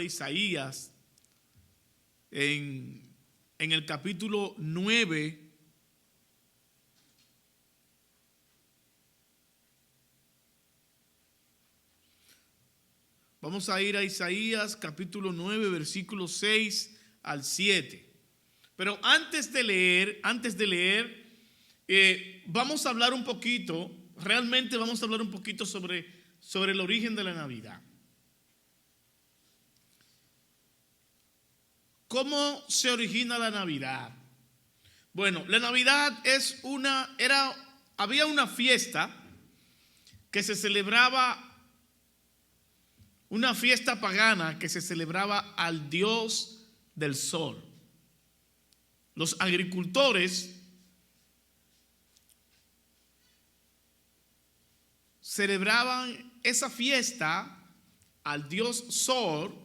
de Isaías, en el capítulo 9, vamos a ir a Isaías capítulo 9, versículos 6 al 7. Pero antes de leer, vamos a hablar un poquito, realmente vamos a hablar un poquito sobre el origen de la Navidad. ¿Cómo se origina la Navidad? Bueno, la Navidad había una fiesta que se celebraba, una fiesta pagana que se celebraba al dios del sol. Los agricultores celebraban esa fiesta al dios sol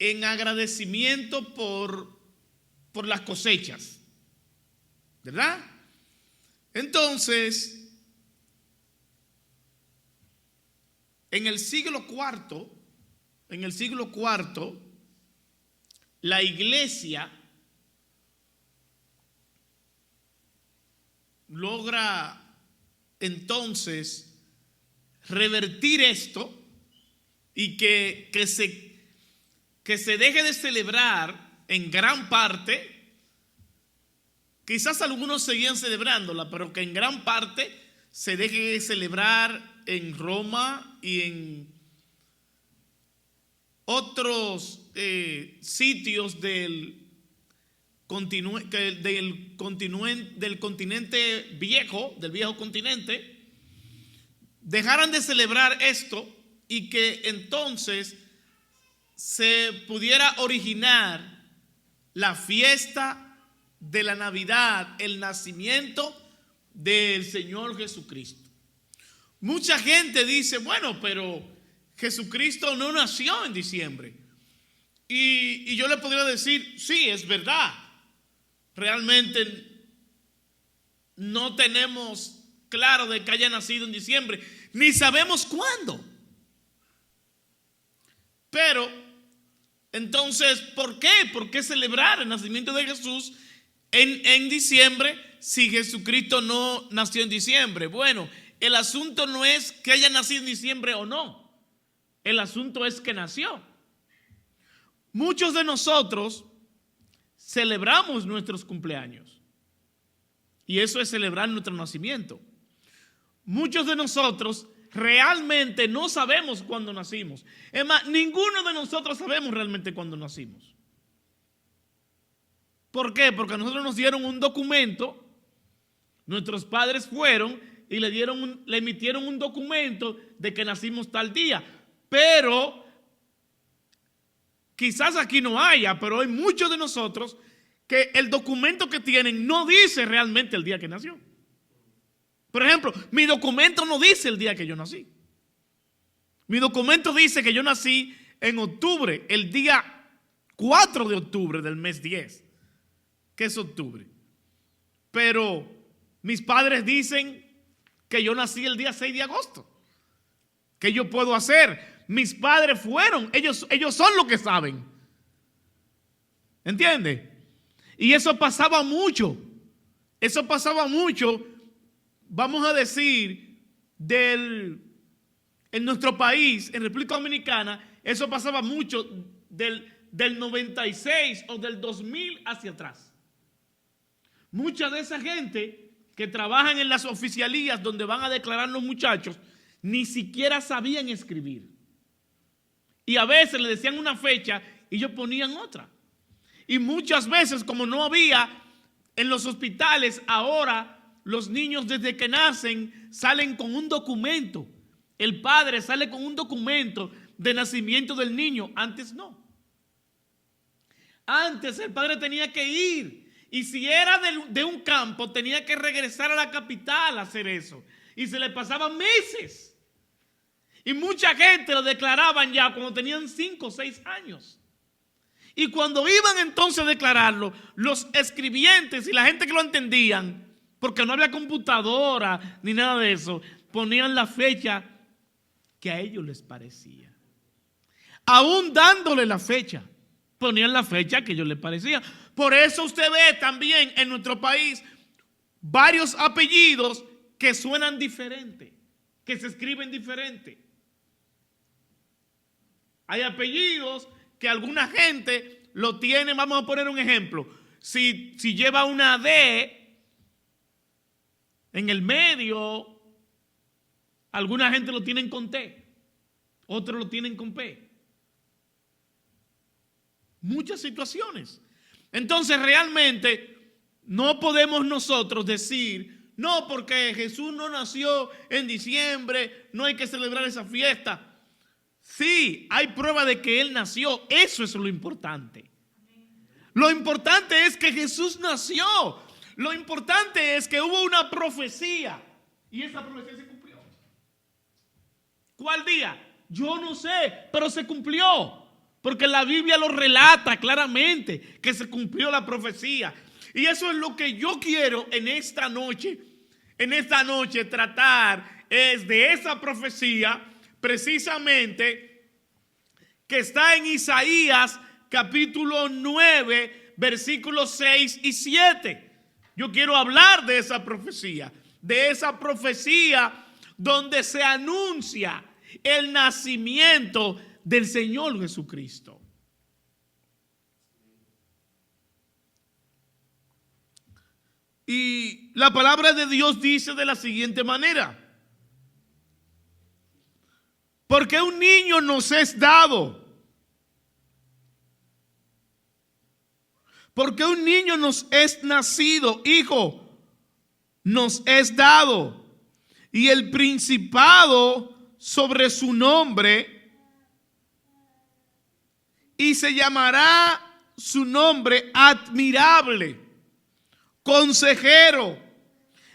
en agradecimiento por las cosechas, ¿verdad? Entonces, en el siglo IV, la iglesia logra entonces revertir esto y que se deje de celebrar en gran parte. Quizás algunos seguían celebrándola, pero que en gran parte se deje de celebrar en Roma y en otros sitios del continente viejo, del viejo continente, dejaran de celebrar esto y que entonces se pudiera originar la fiesta de la Navidad, el nacimiento del Señor Jesucristo. Mucha gente dice, bueno, pero Jesucristo no nació en diciembre. Y yo le podría decir, sí, es verdad. Realmente no tenemos claro de que haya nacido en diciembre, ni sabemos cuándo. Pero entonces, ¿por qué? ¿Por qué celebrar el nacimiento de Jesús en diciembre si Jesucristo no nació en diciembre? Bueno, el asunto no es que haya nacido en diciembre o no. El asunto es que nació. Muchos de nosotros celebramos nuestros cumpleaños. Y eso es celebrar nuestro nacimiento. Muchos de nosotros realmente no sabemos cuándo nacimos. Es más, ninguno de nosotros sabemos realmente cuándo nacimos. ¿Por qué? Porque a nosotros nos dieron un documento, nuestros padres fueron y le emitieron un documento de que nacimos tal día. Pero quizás aquí no haya, pero hay muchos de nosotros que el documento que tienen no dice realmente el día que nació. Por ejemplo, mi documento no dice el día que yo nací. Mi documento dice que yo nací en octubre, el día 4 de octubre del mes 10, que es octubre. Pero mis padres dicen que yo nací el día 6 de agosto. ¿Qué yo puedo hacer? Mis padres fueron, ellos son los que saben. ¿Entiende? Y eso pasaba mucho. Eso pasaba mucho, vamos a decir, en nuestro país, en República Dominicana, eso pasaba mucho del 96 o del 2000 hacia atrás. Mucha de esa gente que trabajan en las oficialías donde van a declarar los muchachos, ni siquiera sabían escribir. Y a veces le decían una fecha y ellos ponían otra. Y muchas veces, como no había en los hospitales, ahora los niños desde que nacen salen con un documento. El padre sale con un documento de nacimiento del niño. Antes no. Antes el padre tenía que ir. Y si era de un campo, tenía que regresar a la capital a hacer eso. Y se le pasaban meses. Y mucha gente lo declaraban ya cuando tenían 5 o 6 años. Y cuando iban entonces a declararlo, los escribientes y la gente que lo entendían, porque no había computadora ni nada de eso, ponían la fecha que a ellos les parecía. aún dándole la fecha. Ponían la fecha que a ellos les parecía. Por eso usted ve también en nuestro país varios apellidos que suenan diferente, que se escriben diferente. Hay apellidos que alguna gente lo tiene, vamos a poner un ejemplo. Si lleva una D en el medio, alguna gente lo tienen con T, otros lo tienen con P. Muchas situaciones. Entonces realmente no podemos nosotros decir, no, porque Jesús no nació en diciembre, no hay que celebrar esa fiesta. Sí, hay prueba de que Él nació, eso es lo importante. Lo importante es que Jesús nació. Lo importante es que hubo una profecía y esa profecía se cumplió. ¿Cuál día? Yo no sé, pero se cumplió. Porque la Biblia lo relata claramente que se cumplió la profecía. Y eso es lo que yo quiero en esta noche. En esta noche tratar es de esa profecía precisamente que está en Isaías capítulo 9 versículos 6 y 7. Yo quiero hablar de esa profecía donde se anuncia el nacimiento del Señor Jesucristo. Y la palabra de Dios dice de la siguiente manera: porque un niño nos es dado, porque un niño nos es nacido, hijo nos es dado, y el principado sobre su nombre, y se llamará su nombre admirable, consejero,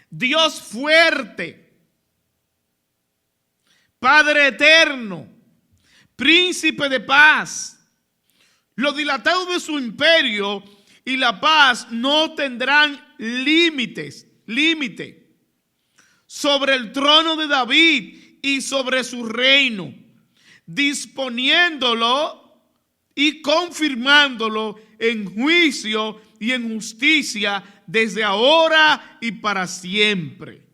Dios fuerte, Padre eterno, príncipe de paz. Lo dilatado de su imperio y la paz no tendrán límite sobre el trono de David y sobre su reino, disponiéndolo y confirmándolo en juicio y en justicia desde ahora y para siempre.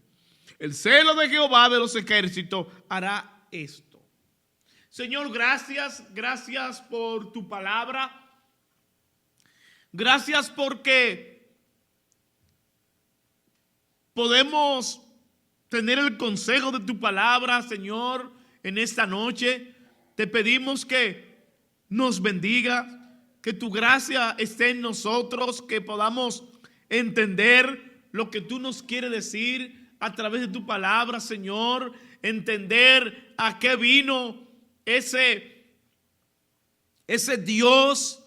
El celo de Jehová de los ejércitos hará esto. Señor, gracias por tu palabra. Gracias porque podemos tener el consejo de tu palabra, Señor, en esta noche. Te pedimos que nos bendiga, que tu gracia esté en nosotros, que podamos entender lo que tú nos quieres decir a través de tu palabra, Señor, entender a qué vino ese Dios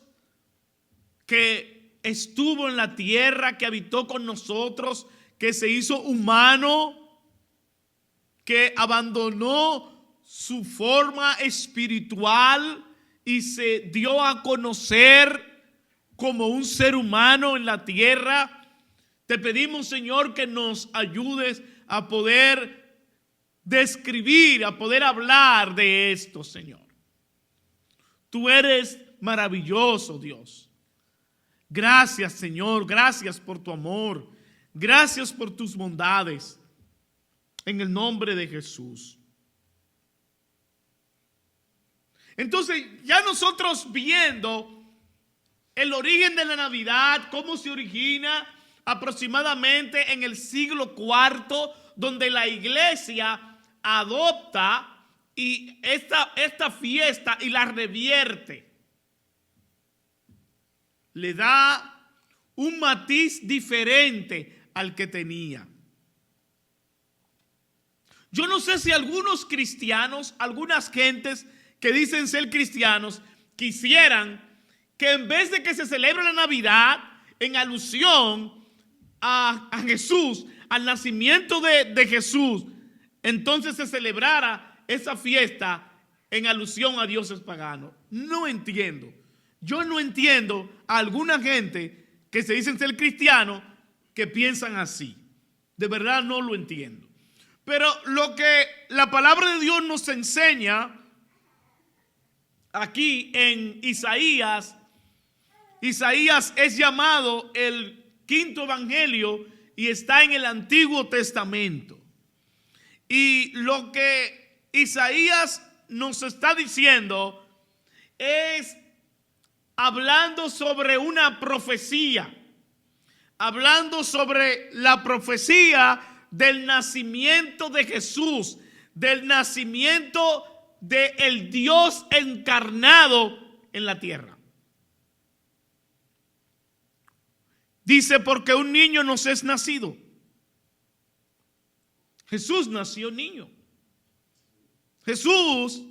que estuvo en la tierra, que habitó con nosotros, que se hizo humano, que abandonó su forma espiritual y se dio a conocer como un ser humano en la tierra. Te pedimos, Señor, que nos ayudes a poder describir, a poder hablar de esto, Señor. Tú eres maravilloso, Dios. Gracias, Señor, gracias por tu amor, gracias por tus bondades, en el nombre de Jesús. Entonces, ya nosotros viendo el origen de la Navidad, cómo se origina aproximadamente en el siglo IV, donde la iglesia adopta y esta fiesta y la revierte. Le da un matiz diferente al que tenía. Yo no sé si algunos cristianos, algunas gentes que dicen ser cristianos, quisieran que en vez de que se celebre la Navidad en alusión a Jesús, al nacimiento de Jesús, entonces se celebrara esa fiesta en alusión a dioses paganos. No entiendo. Yo no entiendo a alguna gente que se dicen ser cristianos que piensan así. De verdad no lo entiendo. Pero lo que la palabra de Dios nos enseña aquí en Isaías. Isaías es llamado el quinto evangelio y está en el Antiguo Testamento. Y lo que Isaías nos está diciendo es hablando sobre una profecía, hablando sobre la profecía del nacimiento de Jesús, del nacimiento del Dios encarnado en la tierra. Dice, porque un niño nos es nacido. Jesús nació niño. Jesús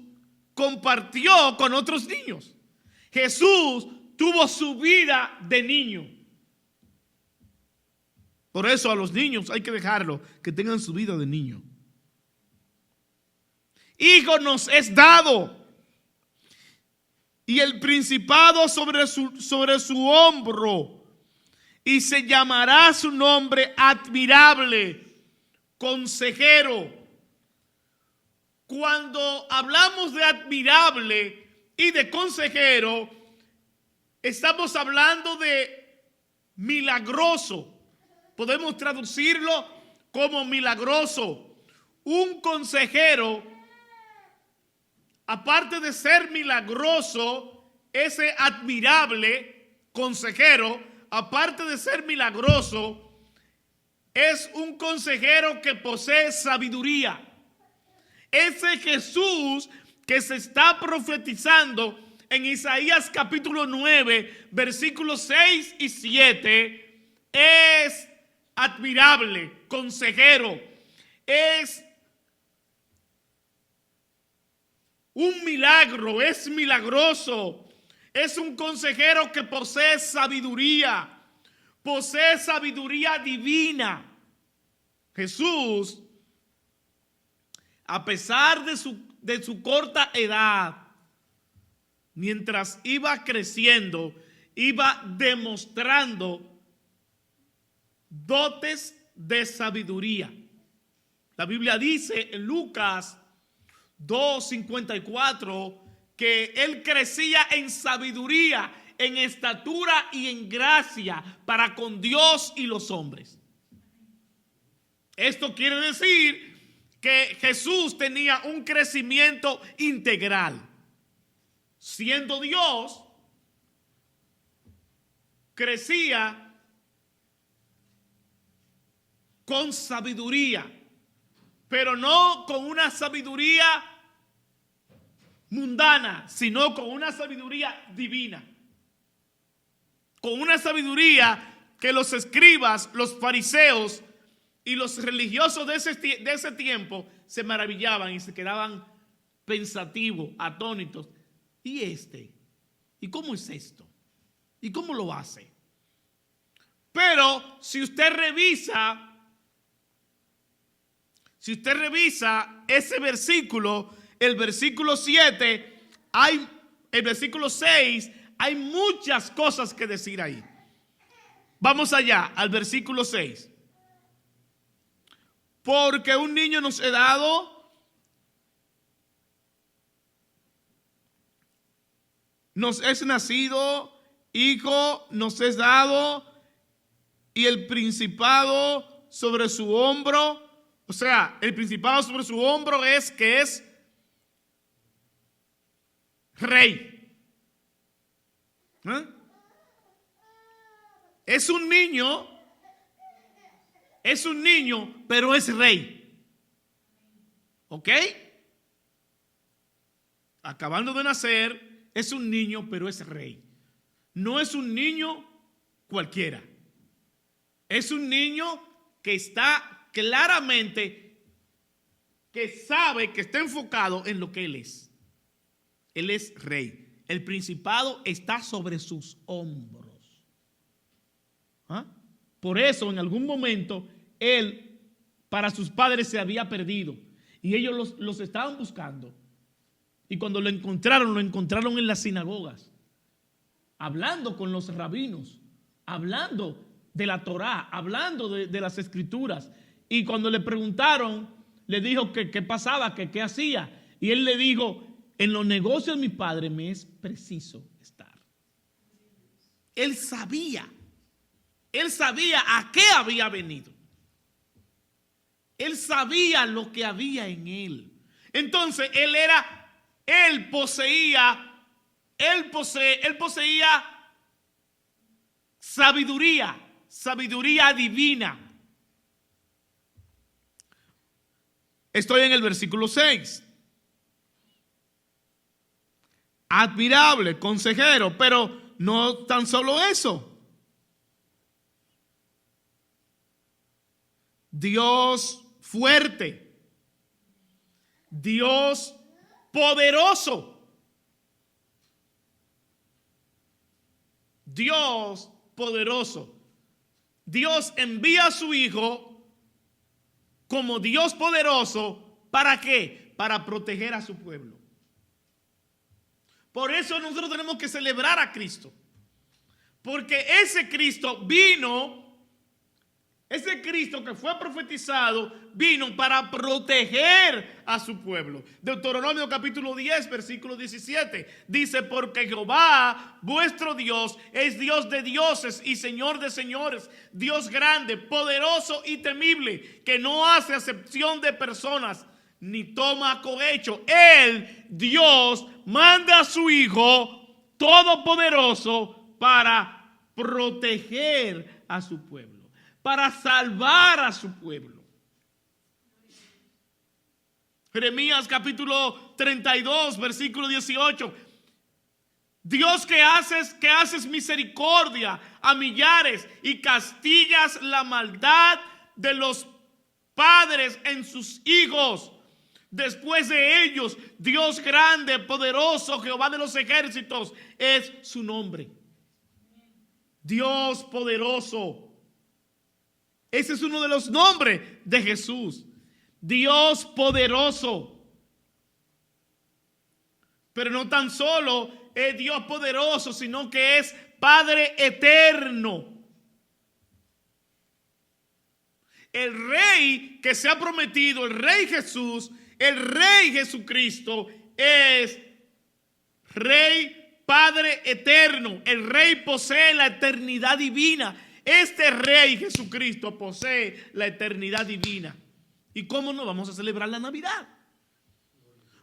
compartió con otros niños. Jesús tuvo su vida de niño. Por eso a los niños hay que dejarlo que tengan su vida de niño. Hijo nos es dado, y el principado sobre su hombro, y se llamará su nombre admirable, consejero. Cuando hablamos de admirable y de consejero, estamos hablando de milagroso. Podemos traducirlo como milagroso. Un consejero, aparte de ser milagroso, ese admirable consejero, aparte de ser milagroso, es un consejero que posee sabiduría. Ese Jesús que se está profetizando en Isaías capítulo 9, versículos 6 y 7, es admirable, consejero, es un milagro, es milagroso, es un consejero que posee sabiduría divina. Jesús, a pesar de su corta edad, mientras iba creciendo, iba demostrando dotes de sabiduría. La Biblia dice en Lucas 2:54 que él crecía en sabiduría, en estatura y en gracia para con Dios y los hombres. Esto quiere decir que Jesús tenía un crecimiento integral. Siendo Dios, crecía con sabiduría, pero no con una sabiduría mundana, sino con una sabiduría divina. Con una sabiduría que los escribas, los fariseos y los religiosos de ese tiempo se maravillaban y se quedaban pensativos, atónitos. ¿Y cómo es esto? ¿Y cómo lo hace? Pero si usted revisa ese versículo, el versículo 7, el versículo 6, hay muchas cosas que decir ahí. Vamos allá, al versículo 6. Porque un niño nos es dado, nos es nacido, hijo nos es dado, y el principado sobre su hombro. O sea, el principado sobre su hombro es que es rey. Es un niño, pero es rey. ¿Ok? Acabando de nacer, es un niño, pero es rey. No es un niño cualquiera. Es un niño que está claramente, que sabe, que está enfocado en lo que él es. Él es rey. El principado está sobre sus hombros. Por eso en algún momento él para sus padres se había perdido y ellos los estaban buscando, y cuando lo encontraron en las sinagogas, hablando con los rabinos, hablando de la Torá, hablando de las escrituras. Y cuando le preguntaron, le dijo que qué pasaba, que qué hacía, y él le dijo en los negocios de mi padre me es preciso estar. Él sabía a qué había venido. Él sabía lo que había en él. Entonces él poseía sabiduría divina. Estoy en el versículo 6. Admirable, consejero, pero no tan solo eso. Dios fuerte, Dios poderoso, Dios poderoso. Dios envía a su Hijo como Dios poderoso. ¿Para qué? Para proteger a su pueblo. Por eso nosotros tenemos que celebrar a Cristo. Porque ese Cristo ese Cristo que fue profetizado, vino para proteger a su pueblo. Deuteronomio capítulo 10, versículo 17, dice: porque Jehová, vuestro Dios, es Dios de dioses y Señor de señores, Dios grande, poderoso y temible, que no hace acepción de personas, ni toma cohecho. Él, Dios, manda a su Hijo todopoderoso para proteger a su pueblo, para salvar a su pueblo. Jeremías capítulo 32, versículo 18. Dios que haces misericordia a millares y castigas la maldad de los padres en sus hijos. Después de ellos, Dios grande, poderoso, Jehová de los ejércitos es su nombre. Dios poderoso. Ese es uno de los nombres de Jesús. Dios poderoso. Pero no tan solo es Dios poderoso, sino que es Padre eterno. El Rey que se ha prometido, el Rey Jesús, el Rey Jesucristo, es Rey Padre eterno. El Rey posee la eternidad divina. Este Rey Jesucristo posee la eternidad divina. ¿Y cómo no vamos a celebrar la Navidad?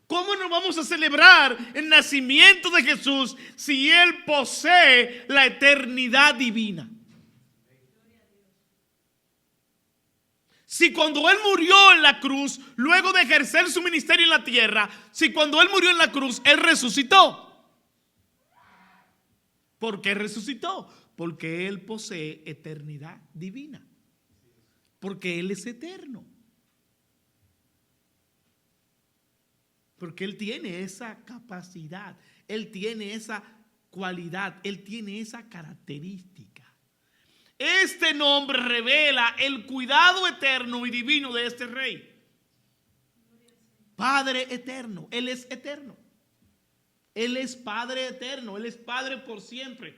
¿Cómo no vamos a celebrar el nacimiento de Jesús si Él posee la eternidad divina? Si cuando Él murió en la cruz, luego de ejercer su ministerio en la tierra, si cuando Él murió en la cruz, Él resucitó. ¿Por qué resucitó? Porque Él posee eternidad divina. Porque Él es eterno. Porque Él tiene esa capacidad. Él tiene esa cualidad. Él tiene esa característica. Este nombre revela el cuidado eterno y divino de este Rey. Padre eterno. Él es eterno. Él es Padre eterno. Él es Padre por siempre.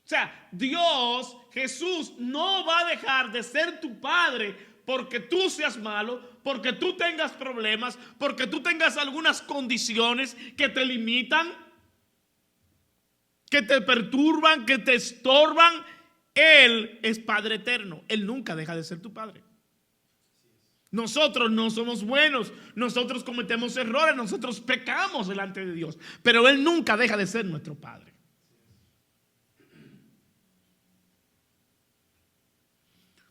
O sea, Dios, Jesús, no va a dejar de ser tu Padre porque tú seas malo, porque tú tengas problemas, porque tú tengas algunas condiciones que te limitan, que te perturban, que te estorban. Él es Padre eterno. Él nunca deja de ser tu Padre. Nosotros no somos buenos, nosotros cometemos errores, nosotros pecamos delante de Dios, pero Él nunca deja de ser nuestro Padre.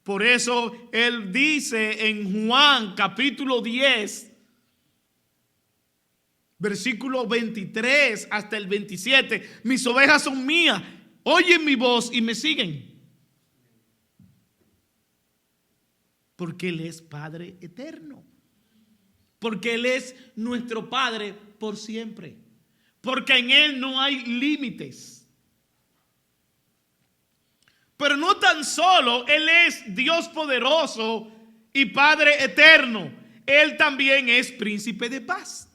Por eso Él dice en Juan capítulo 10, versículo 23 hasta el 27, mis ovejas son mías, oyen mi voz y me siguen. Porque Él es Padre eterno. Porque Él es nuestro Padre por siempre. Porque en Él no hay límites. Pero no tan solo Él es Dios poderoso y Padre eterno. Él también es príncipe de paz.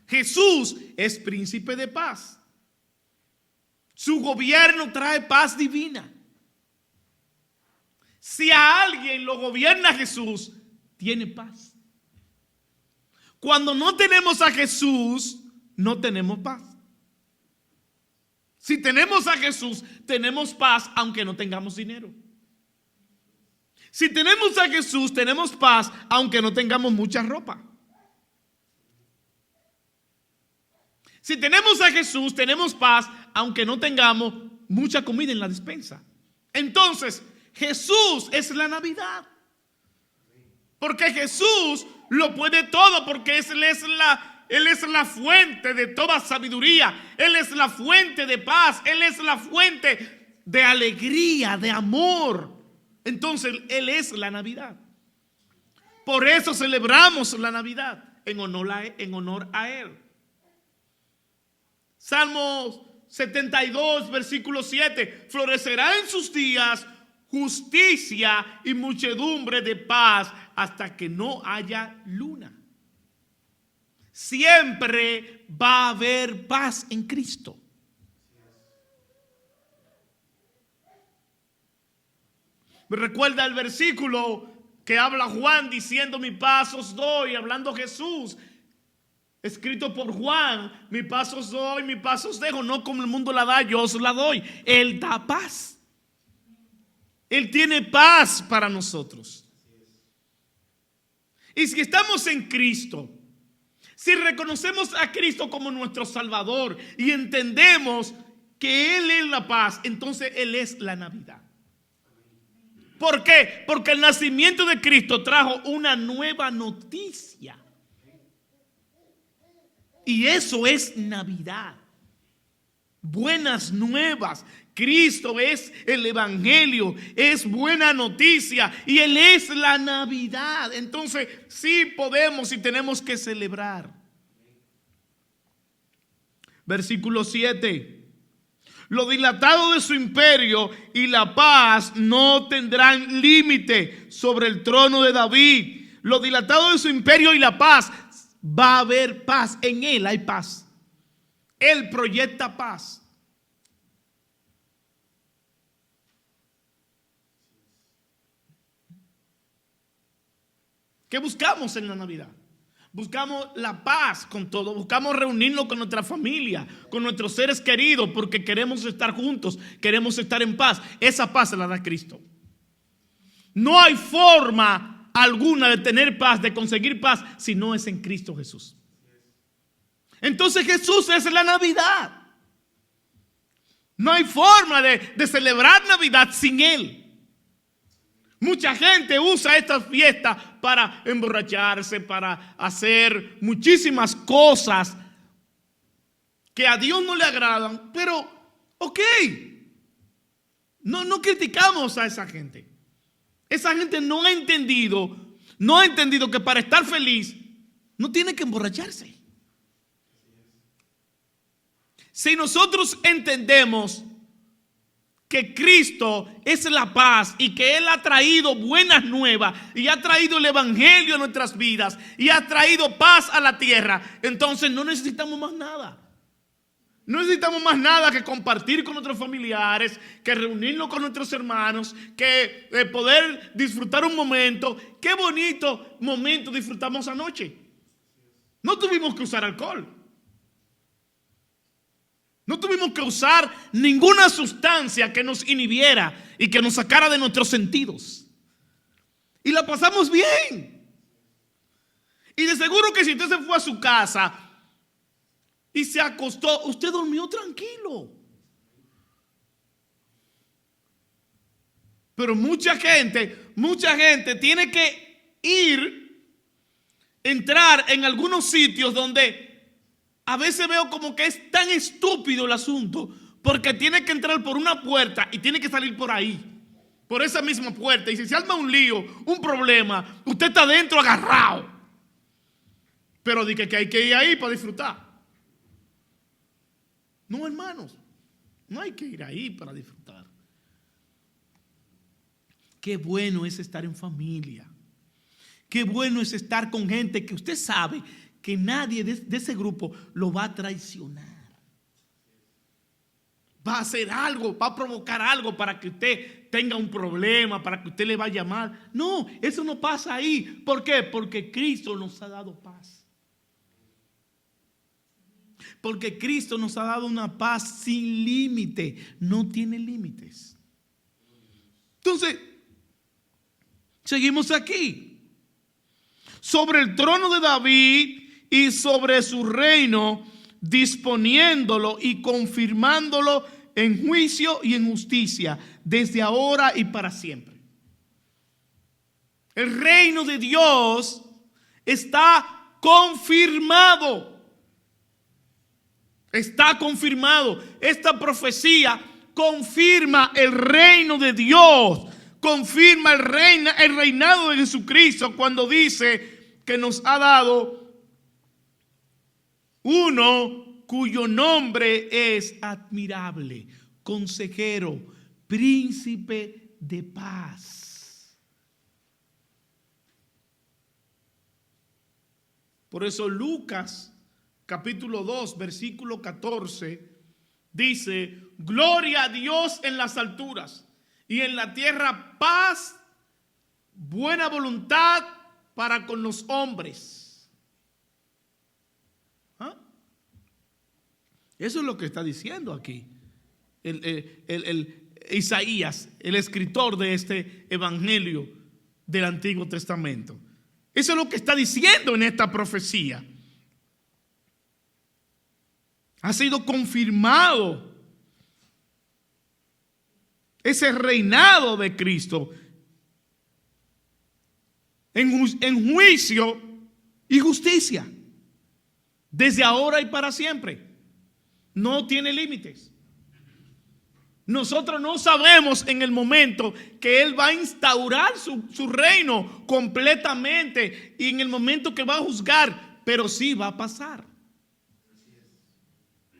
Jesús es príncipe de paz. Su gobierno trae paz divina. Si a alguien lo gobierna Jesús, tiene paz. Cuando no tenemos a Jesús, no tenemos paz. Si tenemos a Jesús, tenemos paz aunque no tengamos dinero. Si tenemos a Jesús, tenemos paz aunque no tengamos mucha ropa. Si tenemos a Jesús, tenemos paz aunque no tengamos mucha comida en la despensa. Entonces, Jesús es la Navidad. Porque Jesús lo puede todo, porque Él es la fuente de toda sabiduría. Él es la fuente de paz. Él es la fuente de alegría, de amor. Entonces, Él es la Navidad. Por eso celebramos la Navidad en honor a Él. Salmos 72, versículo 7. Florecerá en sus días justicia y muchedumbre de paz hasta que no haya luna. Siempre va a haber paz en Cristo. Me recuerda el versículo que habla Juan diciendo: mi paz os doy, hablando Jesús, escrito por Juan: mi paz os doy, mi paz os dejo, no como el mundo la da, yo os la doy. Él da paz. Él tiene paz para nosotros. Y si estamos en Cristo, si reconocemos a Cristo como nuestro Salvador y entendemos que Él es la paz, entonces Él es la Navidad. ¿Por qué? Porque el nacimiento de Cristo trajo una nueva noticia. Y eso es Navidad. Buenas nuevas. Cristo es el Evangelio, es buena noticia y Él es la Navidad. Entonces sí podemos y tenemos que celebrar. Versículo 7. Lo dilatado de su imperio y la paz no tendrán límite sobre el trono de David. Lo dilatado de su imperio y la paz. Va a haber paz. En Él hay paz. Él proyecta paz. ¿Qué buscamos en la Navidad? Buscamos la paz con todo. Buscamos reunirnos con nuestra familia, con nuestros seres queridos, porque queremos estar juntos, queremos estar en paz. Esa paz se la da Cristo. No hay forma alguna de tener paz, de conseguir paz, si no es en Cristo Jesús. Entonces Jesús es la Navidad. No hay forma de celebrar Navidad sin Él. Mucha gente usa estas fiestas para emborracharse, para hacer muchísimas cosas que a Dios no le agradan. Pero, ok, no criticamos a esa gente. Esa gente no ha entendido que para estar feliz no tiene que emborracharse. Si nosotros entendemos que Cristo es la paz y que Él ha traído buenas nuevas y ha traído el Evangelio a nuestras vidas y ha traído paz a la tierra, entonces no necesitamos más nada. No necesitamos más nada que compartir con nuestros familiares, que reunirnos con nuestros hermanos, que poder disfrutar un momento. Qué bonito momento disfrutamos anoche. No tuvimos que usar alcohol. No tuvimos que usar ninguna sustancia que nos inhibiera y que nos sacara de nuestros sentidos. Y la pasamos bien. Y de seguro que si usted se fue a su casa y se acostó, usted durmió tranquilo. Pero mucha gente tiene que entrar en algunos sitios donde a veces veo como que es tan estúpido el asunto, porque tiene que entrar por una puerta y tiene que salir por ahí, por esa misma puerta. Y si se arma un lío, un problema, usted está dentro agarrado. Pero dije que hay que ir ahí para disfrutar. No, hermanos, no hay que ir ahí para disfrutar. Qué bueno es estar en familia. Qué bueno es estar con gente que usted sabe que nadie de ese grupo lo va a traicionar. Va a hacer algo, va a provocar algo para que usted tenga un problema, para que usted le vaya mal. No, eso no pasa ahí. ¿Por qué? Porque Cristo nos ha dado paz. Porque Cristo nos ha dado una paz sin límite. No tiene límites. Entonces, seguimos aquí. Sobre el trono de David y sobre su reino, disponiéndolo y confirmándolo en juicio y en justicia, desde ahora y para siempre. El reino de Dios está confirmado. Está confirmado. Esta profecía confirma el reino de Dios. Confirma el reinado de Jesucristo cuando dice que nos ha dado uno cuyo nombre es admirable, consejero, príncipe de paz. Por eso Lucas capítulo 2 versículo 14 dice: gloria a Dios en las alturas y en la tierra paz, buena voluntad para con los hombres. ¿Ah? Eso es lo que está diciendo aquí Isaías, el escritor de este evangelio del Antiguo Testamento. Eso es lo que está diciendo en esta profecía. Ha sido confirmado ese reinado de Cristo en juicio y justicia, desde ahora y para siempre. No tiene límites. Nosotros no sabemos en el momento que Él va a instaurar su reino completamente y en el momento que va a juzgar, pero sí va a pasar.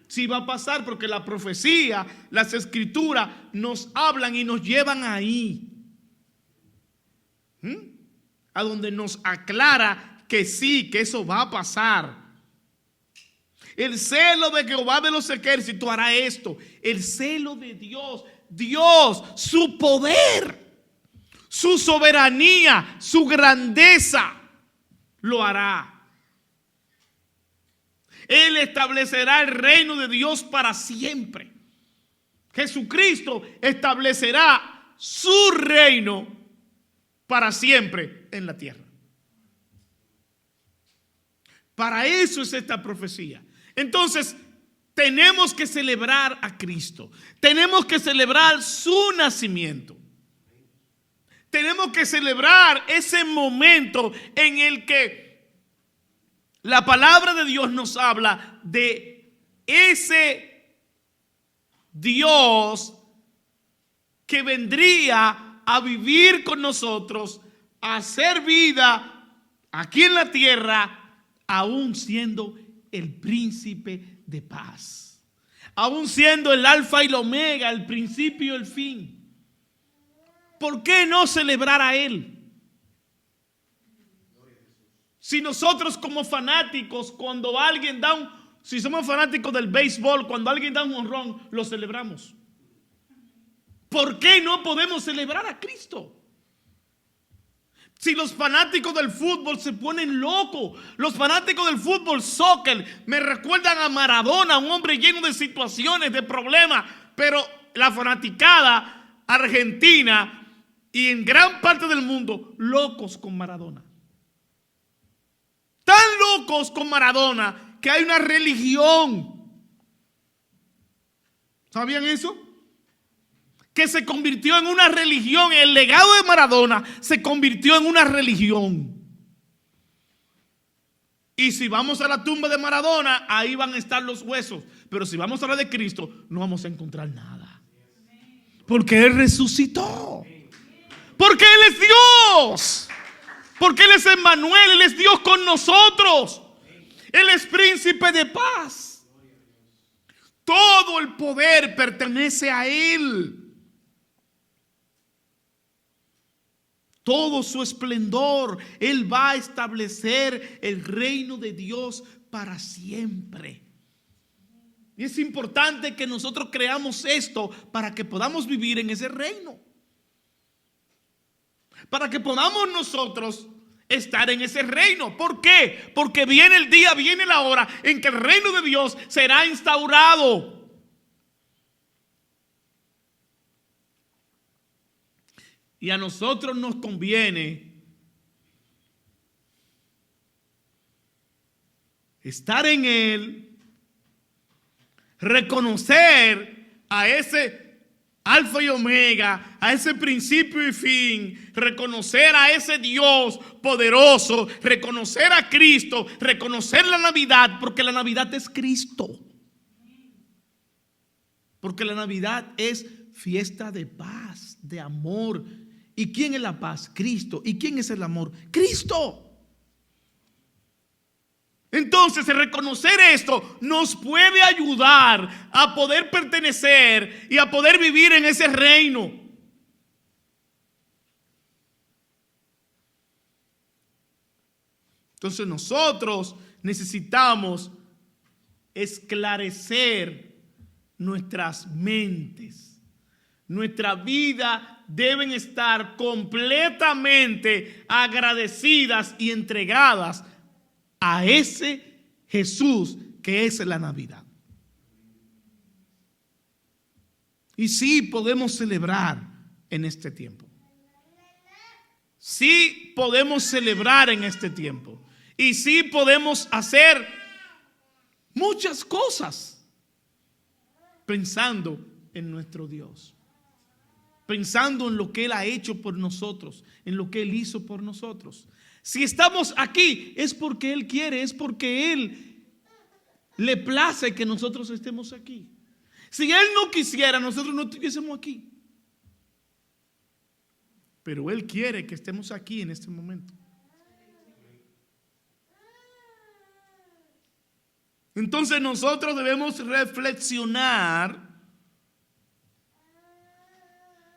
Sí va a pasar porque la profecía, las escrituras nos hablan y nos llevan ahí. A donde nos aclara que sí, que eso va a pasar. El celo de Jehová de los ejércitos hará esto. El celo de Dios, Dios, su poder, su soberanía, su grandeza, lo hará. Él establecerá el reino de Dios para siempre. Jesucristo establecerá su reino para siempre en la tierra. Para eso es esta profecía. Entonces, tenemos que celebrar a Cristo. Tenemos que celebrar su nacimiento. Tenemos que celebrar ese momento en el que la palabra de Dios nos habla de ese Dios que vendría a vivir con nosotros, a hacer vida aquí en la tierra, aún siendo el príncipe de paz, aún siendo el alfa y el omega, el principio y el fin. ¿Por qué no celebrar a Él? Si nosotros como fanáticos, cuando alguien si somos fanáticos del béisbol, cuando alguien da un jonrón, lo celebramos. ¿Por qué no podemos celebrar a Cristo? Si los fanáticos del fútbol se ponen locos, los fanáticos del fútbol, soccer, me recuerdan a Maradona, un hombre lleno de situaciones, de problemas, pero la fanaticada argentina y en gran parte del mundo, locos con Maradona. Tan locos con Maradona que hay una religión. ¿Sabían eso? Que se convirtió en una religión. El legado de Maradona se convirtió en una religión. Y si vamos a la tumba de Maradona, ahí van a estar los huesos. Pero si vamos a la de Cristo, no vamos a encontrar nada. Porque Él resucitó. Porque Él es Dios. Porque Él es Emmanuel, Él es Dios con nosotros. Él es príncipe de paz. Todo el poder pertenece a Él. Todo su esplendor. Él va a establecer el reino de Dios para siempre. Y es importante que nosotros creamos esto para que podamos vivir en ese reino. Para que podamos nosotros estar en ese reino. ¿Por qué? Porque viene el día, viene la hora en que el reino de Dios será instaurado. Y a nosotros nos conviene estar en él, reconocer a ese Alfa y Omega, a ese principio y fin, reconocer a ese Dios poderoso, reconocer a Cristo, reconocer la Navidad, porque la Navidad es Cristo. Porque la Navidad es fiesta de paz, de amor. ¿Y quién es la paz? Cristo. ¿Y quién es el amor? Cristo. Entonces, reconocer esto nos puede ayudar a poder pertenecer y a poder vivir en ese reino. Entonces, nosotros necesitamos esclarecer nuestras mentes. Nuestra vida deben estar completamente agradecidas y entregadas a ese Jesús que es la Navidad. Y sí podemos celebrar en este tiempo. Sí podemos celebrar en este tiempo. Y sí podemos hacer muchas cosas pensando en nuestro Dios. Pensando en lo que Él ha hecho por nosotros, en lo que Él hizo por nosotros. Si estamos aquí es porque Él quiere, es porque Él le place que nosotros estemos aquí. Si Él no quisiera, nosotros no estuviésemos aquí. Pero Él quiere que estemos aquí en este momento. Entonces nosotros debemos reflexionar.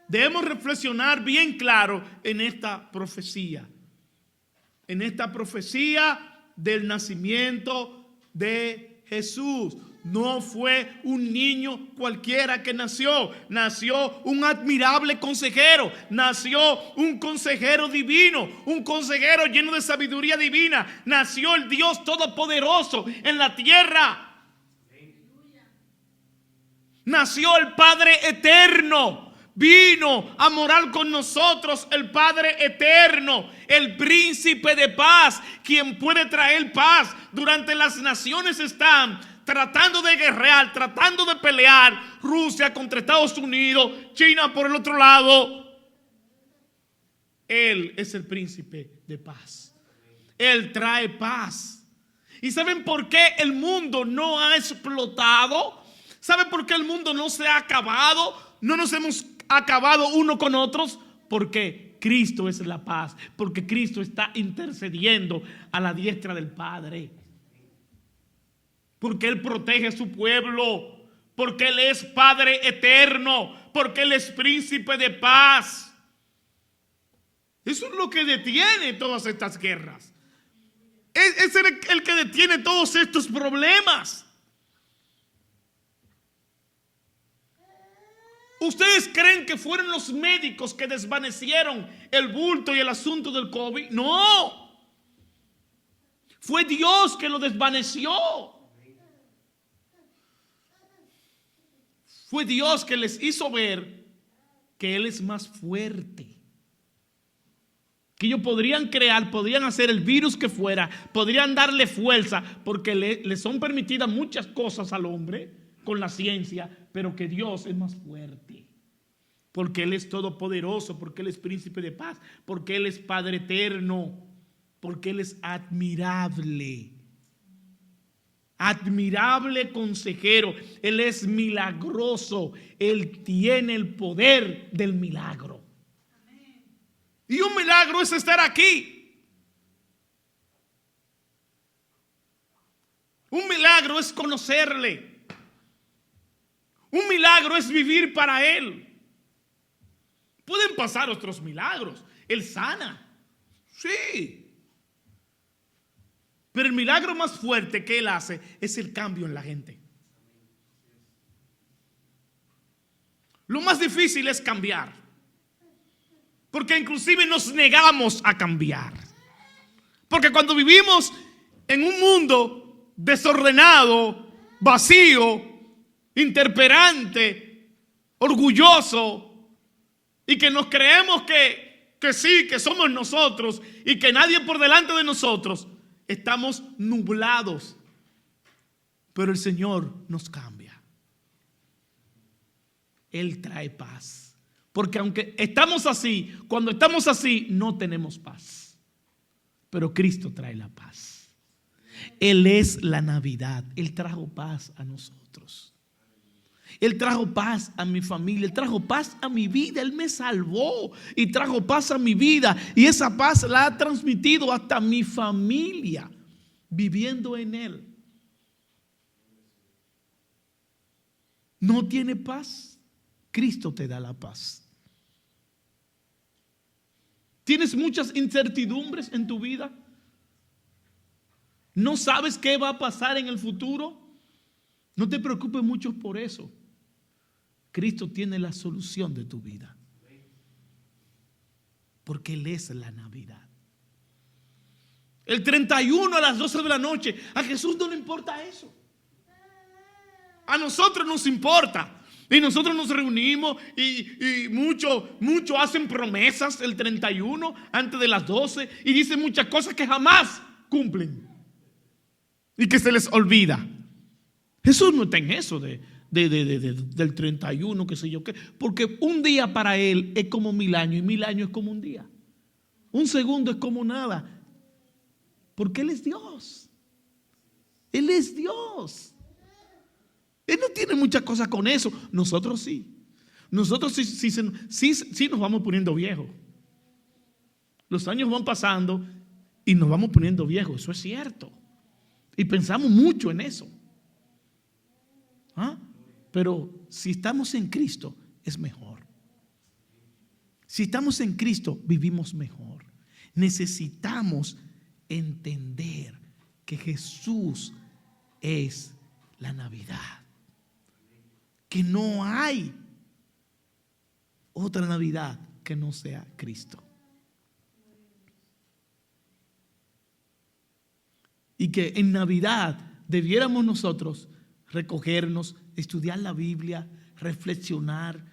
Debemos reflexionar bien claro en esta profecía. En esta profecía del nacimiento de Jesús. No fue un niño cualquiera que nació. Nació un admirable consejero. Nació un consejero divino. Un consejero lleno de sabiduría divina. Nació el Dios todopoderoso en la tierra. Nació el Padre eterno. Vino a morar con nosotros el Padre eterno, el príncipe de paz, quien puede traer paz. Durante las naciones están tratando de guerrear, tratando de pelear. Rusia contra Estados Unidos, China por el otro lado. Él es el príncipe de paz. Él trae paz. ¿Y saben por qué el mundo no ha explotado? ¿Saben por qué el mundo no se ha acabado? No nos hemos acabado uno con otros, porque Cristo es la paz, porque Cristo está intercediendo a la diestra del Padre, porque Él protege a su pueblo, porque Él es Padre eterno, porque Él es príncipe de paz. Eso es lo que detiene todas estas guerras. Es el que detiene todos estos problemas. ¿Ustedes creen que fueron los médicos que desvanecieron el bulto y el asunto del COVID? No. Fue Dios que lo desvaneció. Fue Dios que les hizo ver que Él es más fuerte. Que ellos podrían crear, podrían hacer el virus que fuera, podrían darle fuerza, porque le son permitidas muchas cosas al hombre con la ciencia, pero que Dios es más fuerte, porque Él es todopoderoso, porque Él es príncipe de paz, porque Él es Padre eterno, porque Él es admirable, admirable consejero. Él es milagroso, Él tiene el poder del milagro. Y un milagro es estar aquí. Un milagro es conocerle. Un milagro es vivir para Él. Pueden pasar otros milagros. Él sana. Sí. Pero el milagro más fuerte que Él hace es el cambio en la gente. Lo más difícil es cambiar. Porque inclusive nos negamos a cambiar. Porque cuando vivimos en un mundo desordenado, vacío, interperante, orgulloso, y que nos creemos que sí, que somos nosotros y que nadie por delante de nosotros, estamos nublados. Pero el Señor nos cambia. Él trae paz. Porque aunque estamos así, cuando estamos así, no tenemos paz. Pero Cristo trae la paz. Él es la Navidad. Él trajo paz a nosotros. Él trajo paz a mi familia. Él trajo paz a mi vida. Él me salvó y trajo paz a mi vida. Y esa paz la ha transmitido hasta mi familia, viviendo en Él. ¿No tiene paz? Cristo te da la paz. ¿Tienes muchas incertidumbres en tu vida? ¿No sabes qué va a pasar en el futuro? No te preocupes mucho por eso. Cristo tiene la solución de tu vida. Porque Él es la Navidad. El 31 a las 12 de la noche, a Jesús no le importa eso. A nosotros nos importa. Y nosotros nos reunimos y muchos hacen promesas el 31 antes de las 12 y dicen muchas cosas que jamás cumplen y que se les olvida. Jesús no está en eso del 31, qué sé yo qué, porque un día para Él es como 1000 años y 1000 años es como un día. Un segundo es como nada, porque Él es Dios. Él es Dios. Él no tiene muchas cosas con eso. Nosotros sí. Nosotros sí nos vamos poniendo viejos. Los años van pasando y nos vamos poniendo viejos. Eso es cierto. Y pensamos mucho en eso. ¿Ah? Pero si estamos en Cristo, es mejor. Si estamos en Cristo, vivimos mejor. Necesitamos entender que Jesús es la Navidad. Que no hay otra Navidad que no sea Cristo. Y que en Navidad debiéramos nosotros recogernos, estudiar la Biblia, reflexionar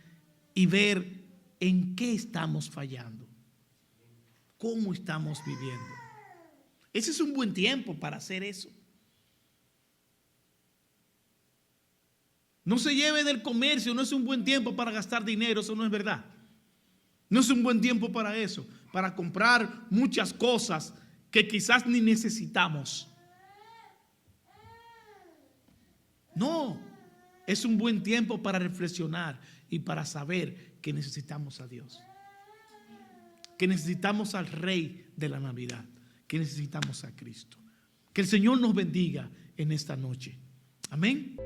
y ver en qué estamos fallando, cómo estamos viviendo. Ese es un buen tiempo para hacer eso. No se lleve del comercio, no es un buen tiempo para gastar dinero, eso no es verdad. No es un buen tiempo para eso, para comprar muchas cosas que quizás ni necesitamos. No, es un buen tiempo para reflexionar y para saber que necesitamos a Dios. Que necesitamos al Rey de la Navidad, que necesitamos a Cristo. Que el Señor nos bendiga en esta noche. Amén.